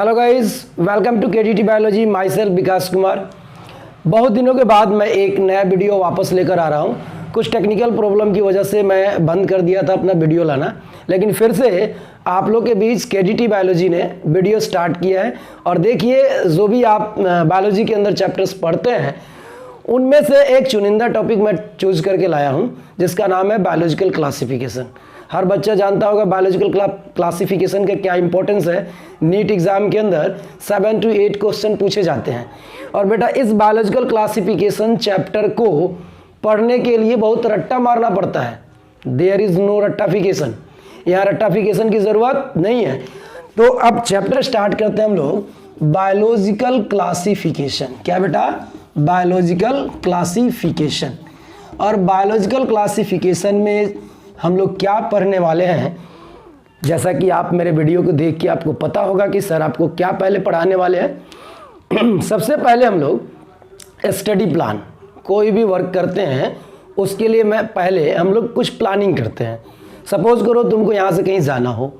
Hello guys, welcome to KDT biology. Myself Vikas Kumar. बहुत दिनों के बाद मैं एक नया वीडियो वापस लेकर आ रहा हूँ। कुछ टेक्निकल प्रॉब्लम की वजह से मैं बंद कर दिया था अपना वीडियो लाना, लेकिन फिर से आप लोग के बीच केडीटी बायोलॉजी ने वीडियो स्टार्ट किया है। और देखिए, जो भी आप बायोलॉजी के अंदर चैप्टर्स पढ़ते हैं उनमें से एक चुनिंदा टॉपिक मैं चूज करके लाया हूँ, जिसका नाम है बायोलॉजिकल क्लासिफिकेशन। हर बच्चा जानता होगा बायोलॉजिकल क्लासिफिकेशन का क्या इंपॉर्टेंस है। नीट एग्जाम के अंदर 7 to 8 क्वेश्चन पूछे जाते हैं। और बेटा, इस बायोलॉजिकल क्लासिफिकेशन चैप्टर को पढ़ने के लिए बहुत रट्टा मारना पड़ता है। देयर इज नो रट्टाफिकेशन, यहाँ रट्टाफिकेशन की ज़रूरत नहीं है। तो अब चैप्टर स्टार्ट करते हैं हम लोग। Biological classification. क्या बेटा? Biological classification. और बायोलॉजिकल क्लासिफिकेशन में हम लोग क्या पढ़ने वाले हैं, जैसा कि आप मेरे वीडियो को देख के आपको पता होगा कि सर आपको क्या पहले पढ़ाने वाले हैं। सबसे पहले हम लोग स्टडी प्लान, कोई भी वर्क करते हैं उसके लिए पहले हम लोग कुछ प्लानिंग करते हैं। सपोज करो तुमको यहाँ से कहीं जाना हो,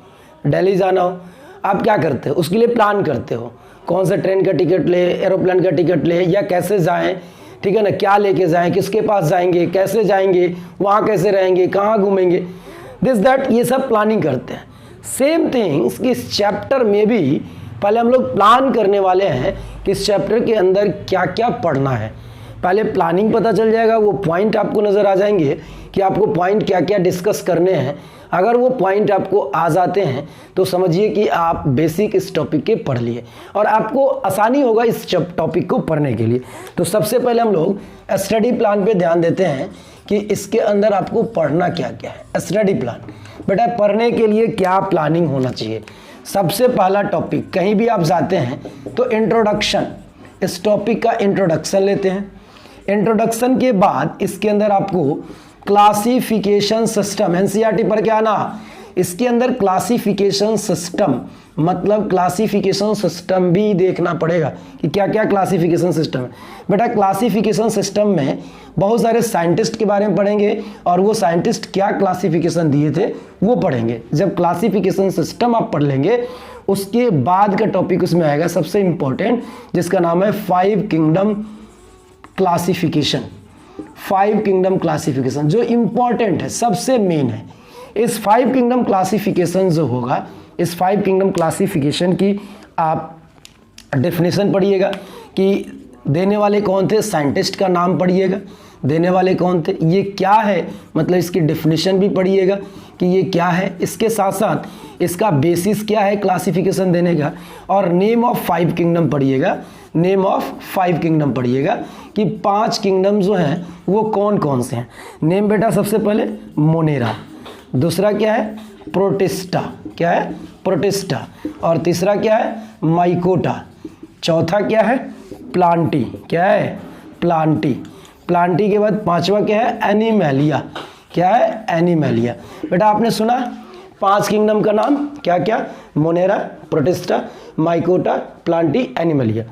दिल्ली जाना हो, आप क्या करते हो? उसके लिए प्लान करते हो, कौन सा ट्रेन का टिकट ले, एरोप्लेन का टिकट ले, या कैसे जाएं, ठीक है ना, क्या लेके जाएं, किसके पास जाएंगे, कैसे जाएंगे, वहाँ कैसे रहेंगे, कहाँ घूमेंगे, दिस दैट, ये सब प्लानिंग करते हैं। सेम थिंग्स इस चैप्टर में भी पहले हम लोग प्लान करने वाले हैं कि इस चैप्टर के अंदर क्या क्या पढ़ना है। पहले प्लानिंग पता चल जाएगा, वो पॉइंट आपको नज़र आ जाएंगे कि आपको पॉइंट क्या क्या डिस्कस करने हैं। अगर वो पॉइंट आपको आ जाते हैं तो समझिए कि आप बेसिक इस टॉपिक के पढ़ लिए और आपको आसानी होगा इस टॉपिक को पढ़ने के लिए। तो सबसे पहले हम लोग स्टडी प्लान पे ध्यान देते हैं कि इसके अंदर आपको पढ़ना क्या क्या है। स्टडी प्लान, बेटा पढ़ने के लिए क्या प्लानिंग होना चाहिए। सबसे पहला टॉपिक, कहीं भी आप जाते हैं तो इंट्रोडक्शन, इस टॉपिक का इंट्रोडक्शन लेते हैं। इंट्रोडक्शन के बाद इसके अंदर आपको क्लासिफिकेशन सिस्टम, एनसीईआरटी पर क्या ना, इसके अंदर क्लासिफिकेशन सिस्टम मतलब क्लासिफिकेशन सिस्टम भी देखना पड़ेगा कि क्या क्या क्लासिफिकेशन सिस्टम है। बेटा क्लासिफिकेशन सिस्टम में बहुत सारे साइंटिस्ट के बारे में पढ़ेंगे और वो साइंटिस्ट क्या क्लासिफिकेशन दिए थे वो पढ़ेंगे। जब क्लासिफिकेशन सिस्टम आप पढ़ लेंगे उसके बाद का टॉपिक उसमें आएगा सबसे इंपॉर्टेंट, जिसका नाम है 5 किंगडम क्लासिफिकेशन। 5 किंगडम क्लासिफिकेशन जो इंपॉर्टेंट है, सबसे मेन है। इस 5 किंगडम क्लासिफिकेशन जो होगा, इस 5 किंगडम क्लासिफिकेशन की आप डेफिनेशन पढ़िएगा कि देने वाले कौन थे, साइंटिस्ट का नाम पढ़िएगा, देने वाले कौन थे, ये क्या है, मतलब इसकी डेफिनेशन भी पढ़िएगा कि ये क्या है। इसके साथ साथ इसका बेसिस क्या है क्लासिफिकेशन देने का, और नेम ऑफ 5 किंगडम पढ़िएगा। नेम ऑफ 5 किंगडम पढ़िएगा कि 5 किंगडम जो हैं वो कौन कौन से हैं। नेम बेटा सबसे पहले मोनेरा, दूसरा क्या है प्रोटिस्टा, क्या है प्रोटिस्टा, और तीसरा क्या है माइकोटा, चौथा क्या है प्लांटी, क्या है प्लांटी, प्लांटी के बाद पांचवा क्या है एनिमेलिया, क्या है एनिमेलिया। बेटा आपने सुना 5 किंगडम का नाम क्या क्या, Monera, protista, mycota, Plantae, animalia.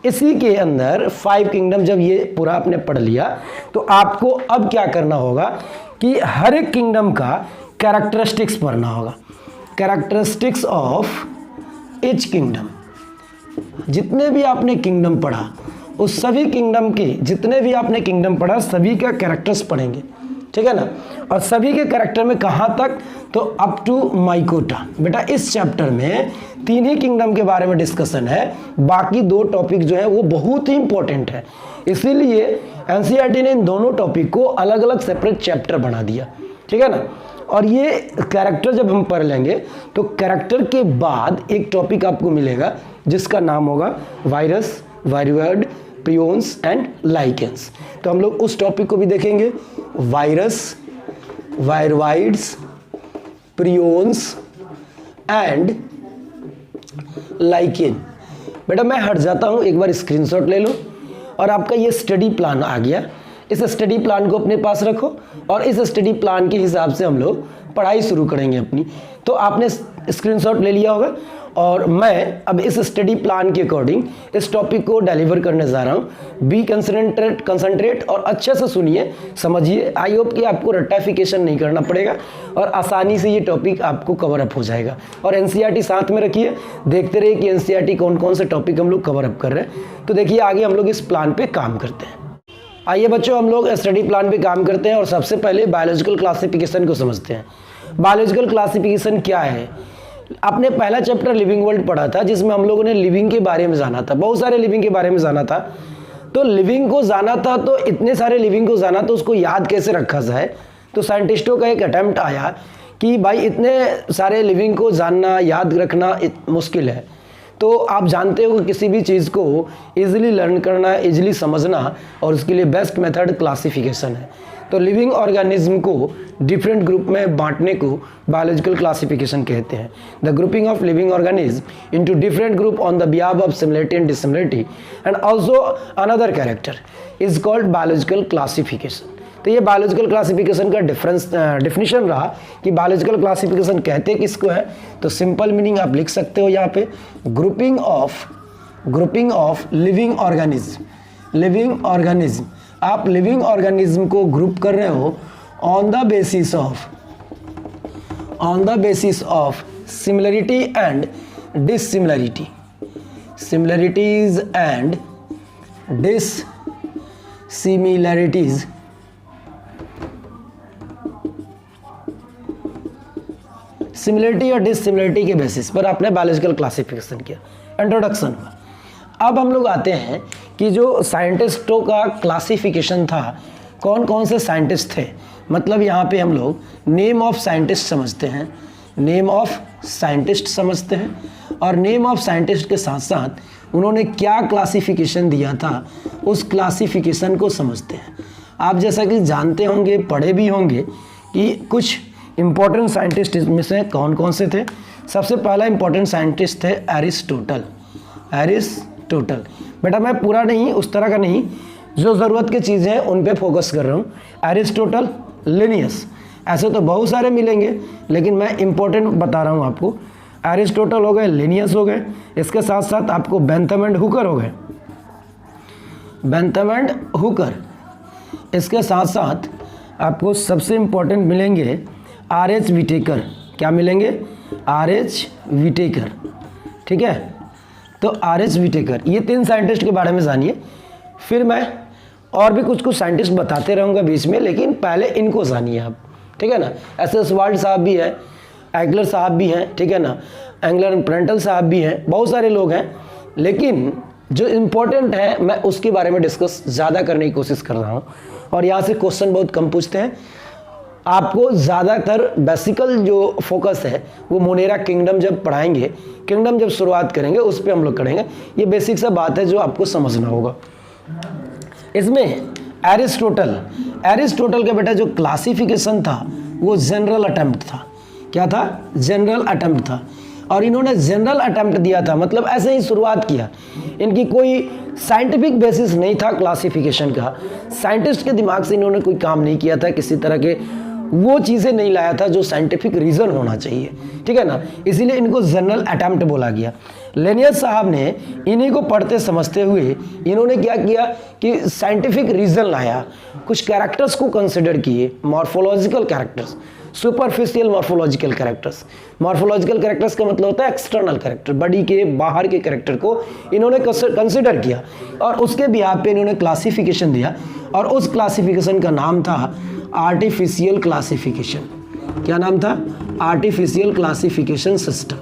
इसी के अंदर 5 किंगडम जब ये पूरा आपने पढ़ लिया तो आपको अब क्या करना होगा कि हर एक किंगडम का कैरेक्टरिस्टिक्स पढ़ना होगा। कैरेक्टरिस्टिक्स ऑफ ईच किंगडम, जितने भी आपने किंगडम पढ़ा उस सभी किंगडम के, जितने भी आपने किंगडम पढ़ा सभी का कैरेक्टर्स पढ़ेंगे, ठीक है ना। और सभी के कैरेक्टर में कहाँ तक, तो अप टू माइकोटा। बेटा इस चैप्टर में 3 ही किंगडम के बारे में डिस्कशन है, बाकी 2 टॉपिक जो है वो बहुत ही इंपॉर्टेंट है। इसीलिए एनसीईआरटी ने इन दोनों टॉपिक को अलग अलग सेपरेट चैप्टर बना दिया, ठीक है ना। और ये कैरेक्टर जब हम पढ़ लेंगे तो कैरेक्टर के बाद एक टॉपिक आपको मिलेगा जिसका नाम होगा virus, viroid, prions and lichens. तो हम लोग उस टॉपिक को भी देखेंगे, virus, viroids, prions and lichen. बेटा मैं हट जाता हूँ, एक बार स्क्रीनशॉट ले लो और आपका ये स्टडी प्लान आ गया। इस स्टडी प्लान को अपने पास रखो और इस स्टडी प्लान के हिसाब से हम लोग पढ़ाई शुरू करेंगे अपनी। तो आपने स्क्रीनशॉट ले लिया होगा और मैं अब इस स्टडी प्लान के अकॉर्डिंग इस टॉपिक को डिलीवर करने जा रहा हूँ। बी कंसंट्रेट और अच्छे से सुनिए, समझिए। आई होप कि आपको रट्टाफिकेशन नहीं करना पड़ेगा और आसानी से ये टॉपिक आपको कवर अप हो जाएगा। और एनसीईआरटी साथ में रखिए, देखते रहिए कि एनसीईआरटी कौन कौन से टॉपिक हम लोग कवर अप कर रहे हैं। तो देखिए आगे हम लोग इस प्लान पे काम करते हैं। आइए बच्चों, हम लोग स्टडी प्लान पे काम करते हैं और सबसे पहले बायोलॉजिकल क्लासिफिकेशन को समझते हैं। बायोलॉजिकल क्लासिफिकेशन क्या है? आपने पहला चैप्टर लिविंग वर्ल्ड पढ़ा था, जिसमें हम लोगों ने लिविंग के बारे में जाना था, बहुत सारे लिविंग के बारे में जाना था। तो लिविंग को जाना था, तो इतने सारे लिविंग को जाना, तो उसको याद कैसे रखा जाए? तो साइंटिस्टों का एक अटेम्प्ट आया कि भाई इतने सारे लिविंग को जानना, याद रखना मुश्किल है। तो आप जानते हो कि किसी भी चीज़ को ईजिली लर्न करना, ईजिली समझना, और उसके लिए बेस्ट मेथड क्लासिफिकेशन है। तो लिविंग ऑर्गेनिज्म को डिफरेंट ग्रुप में बांटने को बायोलॉजिकल क्लासिफिकेशन कहते हैं। The grouping of living organism into different group on the behalf of similarity and dissimilarity and also another character is called biological classification. तो ये बायोलॉजिकल क्लासिफिकेशन का definition रहा कि बायोलॉजिकल क्लासिफिकेशन कहते किसको है। तो सिंपल मीनिंग आप लिख सकते हो यहाँ पे, ग्रुपिंग ऑफ लिविंग ऑर्गेनिज्म। आप लिविंग ऑर्गेनिज्म को ग्रुप कर रहे हो on the basis of similarity and dissimilarity, similarities and dissimilarities. Similarity और डिसिमिलरिटी के बेसिस पर आपने बायोलॉजिकल क्लासिफिकेशन किया। इंट्रोडक्शन हुआ। अब हम लोग आते हैं कि जो साइंटिस्टों का क्लासिफिकेशन था, कौन कौन से साइंटिस्ट थे। मतलब यहाँ पे हम लोग नेम ऑफ साइंटिस्ट समझते हैं, और नेम ऑफ साइंटिस्ट के साथ साथ उन्होंने क्या क्लासिफिकेशन दिया था, उस क्लासिफिकेशन को समझते हैं। आप जैसा कि जानते होंगे, पढ़े भी होंगे कि कुछ इम्पोर्टेंट साइंटिस्ट इसमें से कौन कौन से थे। सबसे पहला इम्पोर्टेंट साइंटिस्ट थे एरिस्टोटल। बेटा मैं पूरा नहीं, उस तरह का नहीं, जो ज़रूरत की चीज़ें हैं उन पे फोकस कर रहा हूँ। एरिस्टोटल, लिनियस, ऐसे तो बहुत सारे मिलेंगे, लेकिन मैं इम्पोर्टेंट बता रहा हूँ आपको। एरिस्टोटल हो गए, लिनियस हो गए, इसके साथ साथ आपको बेंथम एंड हुकर हो गए, इसके साथ साथ आपको सबसे इम्पोर्टेंट मिलेंगे आर.एच. विटेकर। क्या मिलेंगे? आर.एच. विटेकर। ठीक है, तो आर.एच. विटेकर, ये 3 साइंटिस्ट के बारे में जानिए। फिर मैं और भी कुछ साइंटिस्ट बताते रहूँगा बीच में, लेकिन पहले इनको जानिए आप। ठीक है ना। एस.एस. वाल्ड साहब भी हैं, एग्लर साहब भी हैं, ठीक है ना, एंगलर एंड प्रेंटल साहब भी हैं, बहुत सारे लोग हैं, लेकिन जो इम्पोर्टेंट है मैं उसके बारे में डिस्कस ज़्यादा करने की कोशिश कर रहा हूँ। और यहाँ से क्वेश्चन बहुत कम पूछते हैं। आपको ज़्यादातर बेसिकल जो फोकस है वो मोनेरा किंगडम जब पढ़ाएंगे, किंगडम जब शुरुआत करेंगे उस पर हम लोग करेंगे। ये बेसिक सा बात है जो आपको समझना होगा। इसमें एरिस्टोटल का बेटा जो क्लासिफिकेशन था वो जनरल अटेम्प्ट था। क्या था? जनरल अटेम्प्ट था। और इन्होंने जनरल अटेम्प्ट दिया था, मतलब ऐसे ही शुरुआत किया। इनकी कोई साइंटिफिक बेसिस नहीं था क्लासिफिकेशन का। साइंटिस्ट के दिमाग से इन्होंने कोई काम नहीं किया था, किसी तरह के वो चीज़ें नहीं लाया था जो साइंटिफिक रीज़न होना चाहिए। ठीक है ना, इसीलिए इनको जनरल अटेम्प्ट बोला गया। लेनियस साहब ने इन्हीं को पढ़ते समझते हुए इन्होंने क्या किया कि साइंटिफिक रीज़न लाया, कुछ कैरेक्टर्स को कंसिडर किए, morphological characters, superficial morphological characters. Morphological characters का मतलब होता है एक्सटर्नल कैरेक्टर, बॉडी के बाहर के कैरेक्टर को इन्होंने कंसिडर किया और उसके बिहाफ पे इन्होंने क्लासिफिकेशन दिया। और उस क्लासिफिकेशन का नाम था आर्टिफिशियल क्लासिफिकेशन। क्या नाम था? Artificial classification system.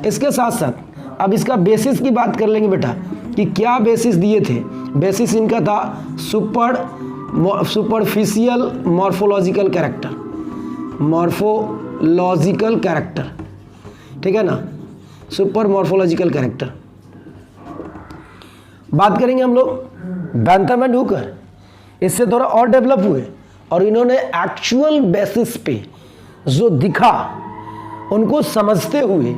इसके साथ साथ अब इसका बेसिस की बात कर लेंगे बेटा कि क्या बेसिस दिए थे। बेसिस इनका था सुपरफिशियल मॉर्फोलॉजिकल कैरेक्टर, ठीक है ना, सुपर मॉर्फोलॉजिकल कैरेक्टर। बात करेंगे हम लोग बेंथम एंड हुकर, इससे थोड़ा और डेवलप हुए और इन्होंने एक्चुअल बेसिस पे जो दिखा उनको समझते हुए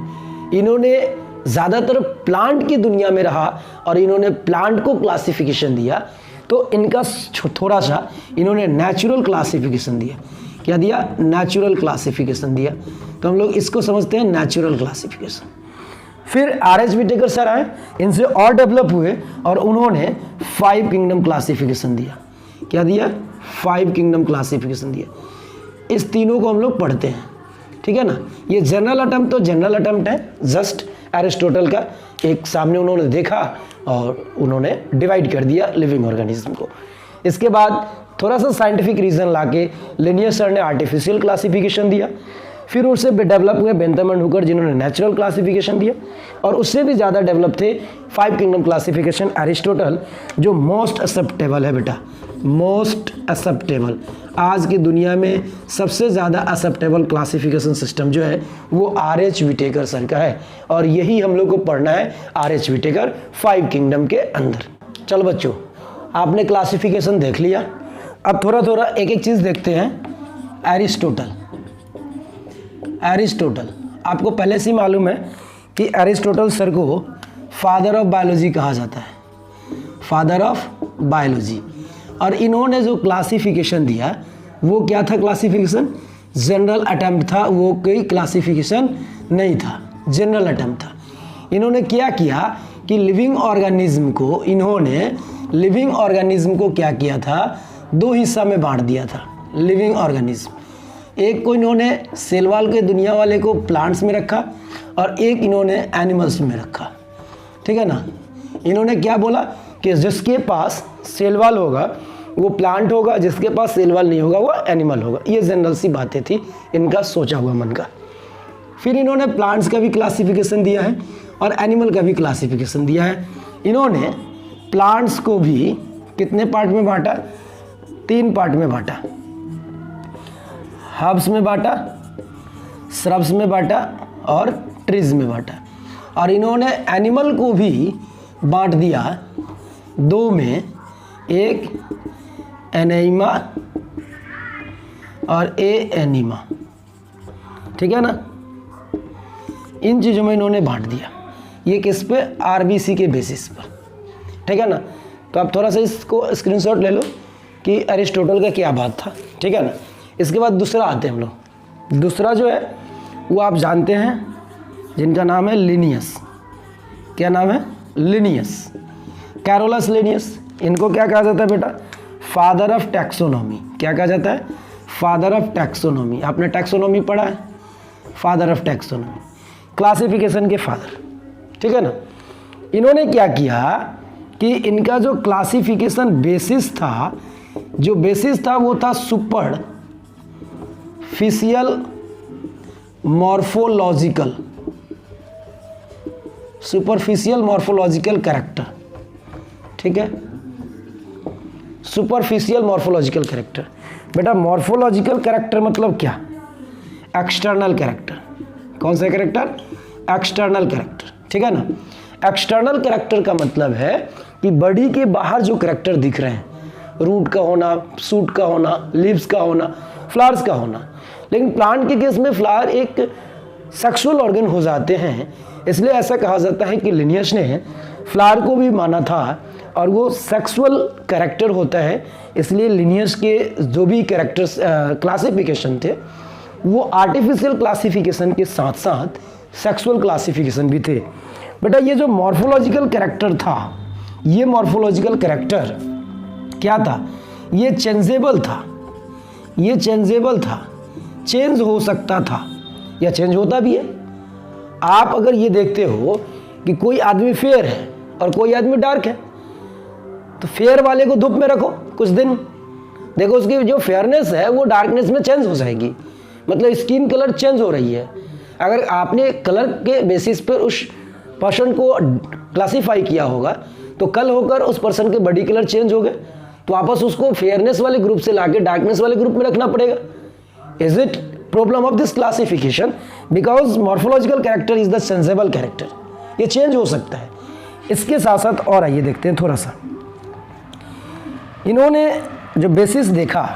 इन्होंने ज़्यादातर प्लांट की दुनिया में रहा और इन्होंने प्लांट को क्लासिफिकेशन दिया। तो इनका थोड़ा सा इन्होंने नेचुरल क्लासिफिकेशन दिया। क्या दिया? नेचुरल क्लासिफिकेशन दिया। तो हम लोग इसको समझते हैं नेचुरल क्लासिफिकेशन। फिर आर.एच. विटेकर सर आए, इनसे और डेवलप हुए और उन्होंने 5 किंगडम क्लासिफिकेशन दिया। क्या दिया? 5 किंगडम क्लासिफिकेशन दिया। इस तीनों को हम लोग पढ़ते हैं, ठीक है ना। ये जनरल अटेम्प्ट तो जनरल अटेम्प्ट है, जस्ट एरिस्टोटल का एक सामने उन्होंने देखा और उन्होंने डिवाइड कर दिया लिविंग ऑर्गेनिज्म को। इसके बाद थोड़ा सा साइंटिफिक रीजन लाके लिनियस सर ने आर्टिफिशियल क्लासिफिकेशन दिया। फिर उससे डेवलप हुए बेंथम एंड हुकर जिन्होंने नेचुरल क्लासिफिकेशन दिया, और उससे भी ज़्यादा डेवलप थे 5 किंगडम क्लासिफिकेशन एरिस्टोटल, जो मोस्ट एक्सेप्टेबल है बेटा, मोस्ट एक्सेप्टेबल। आज की दुनिया में सबसे ज़्यादा एक्सेप्टेबल क्लासिफिकेशन सिस्टम जो है वो आर.एच. विटेकर सर का है, और यही हम लोग को पढ़ना है आर.एच. विटेकर 5 किंगडम के अंदर। चलो बच्चों, आपने क्लासिफिकेशन देख लिया, अब थोड़ा थोड़ा एक एक चीज़ देखते हैं। एरिस्टोटल, एरिस्टोटल आपको पहले से ही मालूम है कि एरिस्टोटल सर को फादर ऑफ बायोलॉजी कहा जाता है, फादर ऑफ बायोलॉजी। और इन्होंने जो क्लासिफिकेशन दिया वो क्या था? क्लासिफिकेशन जनरल अटेम्प्ट था, वो कोई क्लासिफिकेशन नहीं था, जनरल अटेम्प्ट था। इन्होंने क्या किया कि लिविंग ऑर्गेनिज्म को, इन्होंने लिविंग ऑर्गेनिज्म को क्या किया था? 2 हिस्सा में बांट दिया था लिविंग ऑर्गेनिज्म। एक को इन्होंने सेल वॉल के दुनिया वाले को प्लांट्स में रखा, और एक इन्होंने एनिमल्स में रखा, ठीक है ना। इन्होंने क्या बोला कि जिसके पास सेल वॉल होगा वो प्लांट होगा, जिसके पास सेल वॉल नहीं होगा वो एनिमल होगा। ये जनरल सी बातें थी इनका सोचा हुआ मन का। फिर इन्होंने प्लांट्स का भी क्लासिफिकेशन दिया है और एनिमल का भी क्लासिफिकेशन दिया है। इन्होंने प्लांट्स को भी कितने पार्ट में बांटा? 3 पार्ट में बांटा। हर्ब्स में बांटा, श्रब्स में बांटा और ट्रीज में बांटा। और इन्होंने एनिमल को भी बांट दिया 2 में, एक एनीमा और ए एनीमा, ठीक है ना। इन चीज़ों में इन्होंने बांट दिया। ये किस पे? आरबीसी के बेसिस पर, ठीक है ना। तो आप थोड़ा सा इसको स्क्रीनशॉट ले लो कि एरिस्टोटल का क्या बात था, ठीक है ना। इसके बाद दूसरा आते हैं हम लोग। दूसरा जो है वो आप जानते हैं, जिनका नाम है लिनियस। क्या नाम है? Linnaeus, Carolus Linnaeus. इनको क्या कहा जाता है बेटा? Father of taxonomy. क्या कहा जाता है? Father of taxonomy. आपने टैक्सोनॉमी पढ़ा है, फादर ऑफ टैक्सोनॉमी, क्लासिफिकेशन के फादर, ठीक है ना। इन्होंने क्या किया कि इनका जो क्लासिफिकेशन बेसिस था, जो बेसिस था वो था superficial morphological, superficial morphological character, ठीक है। Superficial morphological character. बेटा मॉर्फोलॉजिकल कैरेक्टर मतलब क्या? External character. कौन सा कैरेक्टर? एक्सटर्नल कैरेक्टर, ठीक है ना। एक्सटर्नल कैरेक्टर का मतलब है कि बॉडी के बाहर जो कैरेक्टर दिख रहे हैं, रूट का होना, सूट का होना, लीव्स का होना, फ्लावर्स का होना। लेकिन प्लांट के केस में फ्लावर एक सेक्सुअल ऑर्गन हो जाते हैं, इसलिए ऐसा कहा जाता है कि लिनियस ने फ्लावर को भी माना था और वो सेक्सुअल कैरेक्टर होता है, इसलिए लिनियस के जो भी कैरेक्टर्स क्लासिफिकेशन थे वो आर्टिफिशियल क्लासिफिकेशन के साथ साथ सेक्सुअल क्लासिफिकेशन भी थे। बेटा ये जो मॉर्फोलॉजिकल कैरेक्टर था, ये मॉर्फोलॉजिकल कैरेक्टर क्या था? ये चेंजेबल था, ये चेंजेबल था, चेंज हो सकता था या चेंज होता भी है। आप अगर ये देखते हो कि कोई आदमी फेयर है और कोई आदमी डार्क है, तो फेयर वाले को धूप में रखो कुछ दिन, देखो उसकी जो फेयरनेस है वो डार्कनेस में चेंज हो जाएगी, मतलब स्किन कलर चेंज हो रही है। अगर आपने कलर के बेसिस पर उस पर्सन को क्लासीफाई किया होगा तो कल होकर उस पर्सन के बॉडी कलर चेंज हो गए तो वापस उसको फेयरनेस वाले ग्रुप से लाके डार्कनेस वाले ग्रुप में रखना पड़ेगा। Is it problem of this classification? Because morphological character is the sensible character, ये चेंज हो सकता है। इसके साथ साथ और आइए देखते हैं थोड़ा सा, इन्होंने जो बेसिस देखा,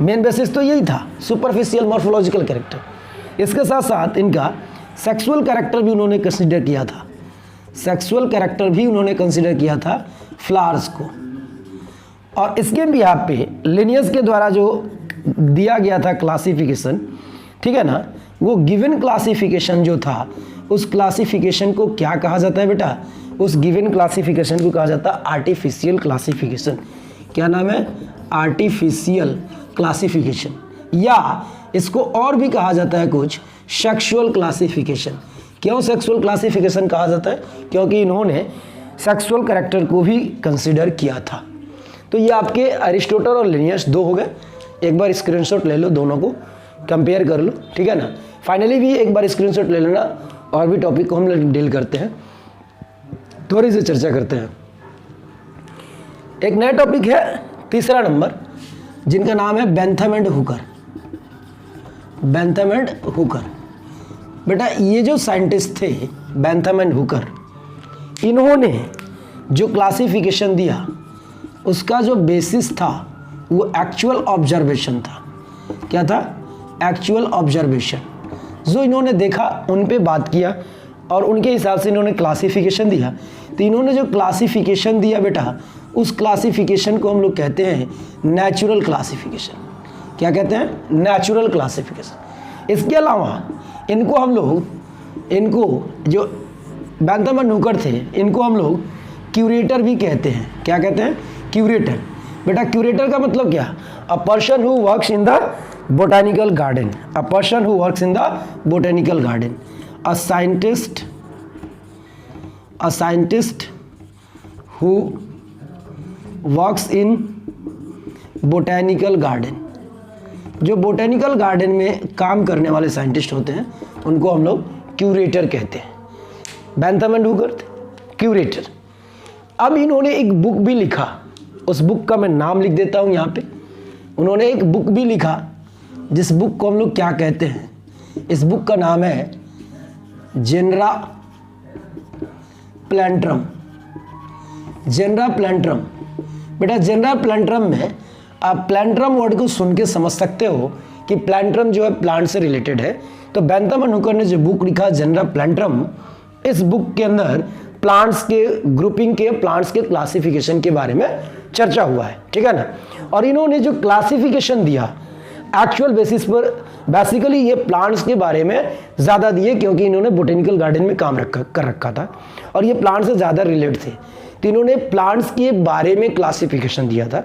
मेन बेसिस तो यही था, सुपरफिशियल मॉर्फोलॉजिकल कैरेक्टर। इसके साथ साथ इनका सेक्सुअल कैरेक्टर भी उन्होंने कंसीडर किया था, सेक्सुअल कैरेक्टर भी उन्होंने कंसीडर किया था फ्लावर्स को। और इसके भी यहाँ पे लिनियस के द्वारा जो दिया गया था क्लासिफिकेशन, ठीक है ना, वो गिवन क्लासिफिकेशन जो था उस क्लासिफिकेशन को क्या कहा जाता है बेटा? उस गिवन क्लासिफिकेशन को कहा जाता है आर्टिफिशियल क्लासिफिकेशन। क्या नाम है? आर्टिफिशियल क्लासिफिकेशन, या इसको और भी कहा जाता है कुछ सेक्सुअल क्लासिफिकेशन। क्यों सेक्सुअल क्लासिफिकेशन कहा जाता है? क्योंकि इन्होंने सेक्सुअल कैरेक्टर को भी कंसीडर किया था। तो ये आपके अरिस्टोटल और लिनियस दो हो गए। एक बार स्क्रीनशॉट ले लो, दोनों को कंपेयर कर लो, ठीक है ना। फाइनली भी एक बार स्क्रीनशॉट ले लेना, और भी टॉपिक को हम लोग डील करते हैं, थोड़ी सी चर्चा करते हैं। एक नया टॉपिक है तीसरा नंबर, जिनका नाम है Bentham and Hooker. Bentham and Hooker, बेटा ये जो साइंटिस्ट थे बेंथम एंड हुकर, इन्होंने जो क्लासिफिकेशन दिया उसका जो बेसिस था वो एक्चुअल ऑब्जर्वेशन था। क्या था? Actual observation. जो इन्होंने देखा उन पे बात किया और उनके हिसाब से इन्होंने क्लासिफिकेशन दिया। तो इन्होंने जो क्लासिफिकेशन दिया बेटा, उस क्लासिफिकेशन को हम लोग कहते हैं नेचुरल क्लासिफिकेशन। क्या कहते हैं? Natural classification. इसके अलावा इनको हम लोग, इनको जो बेंथम एंड हुकर थे, इनको हम लोग क्यूरेटर भी कहते हैं। क्या कहते हैं? क्यूरेटर। बेटा क्यूरेटर का मतलब क्या? A person who works in the botanical garden, a person who works in the botanical garden, a scientist who works in botanical garden। जो बोटेनिकल गार्डन में काम करने वाले साइंटिस्ट होते हैं उनको हम लोग क्यूरेटर कहते हैं। बेंथम एंड हुकर थे क्यूरेटर। अब इन्होंने एक बुक भी लिखा, उस बुक का मैं नाम लिख देता हूँ यहाँ पे। उन्होंने एक बुक भी लिखा जिस बुक को हम लोग क्या कहते हैं? इस बुक का नाम है जेनरा प्लैंट्रम। जेनरा प्लैंट्रम। बेटा जेनरा प्लैंट्रम में आप प्लैंट्रम वर्ड को सुन के समझ सकते हो कि प्लैंट्रम जो है प्लांट से रिलेटेड है। तो बेंथम एंड हुकर ने जो बुक लिखा जेनरा प्लैंट्रम, इस बुक के अंदर प्लांट्स के ग्रुपिंग के, प्लांट्स के क्लासिफिकेशन के बारे में चर्चा हुआ है, ठीक है ना। और इन्होंने जो क्लासिफिकेशन दिया एक्चुअल बेसिस पर, बेसिकली ये प्लांट्स के बारे में ज़्यादा दिए क्योंकि इन्होंने बोटेनिकल गार्डन में काम कर रखा था और ये प्लांट्स से ज़्यादा रिलेट थे। तो इन्होंने प्लांट्स के बारे में क्लासिफिकेशन दिया था।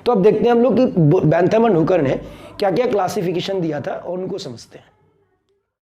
तो अब देखते हैं हम लोग कि बेंथम एंड हुकर ने क्या क्या क्लासिफिकेशन दिया था और उनको समझते हैं।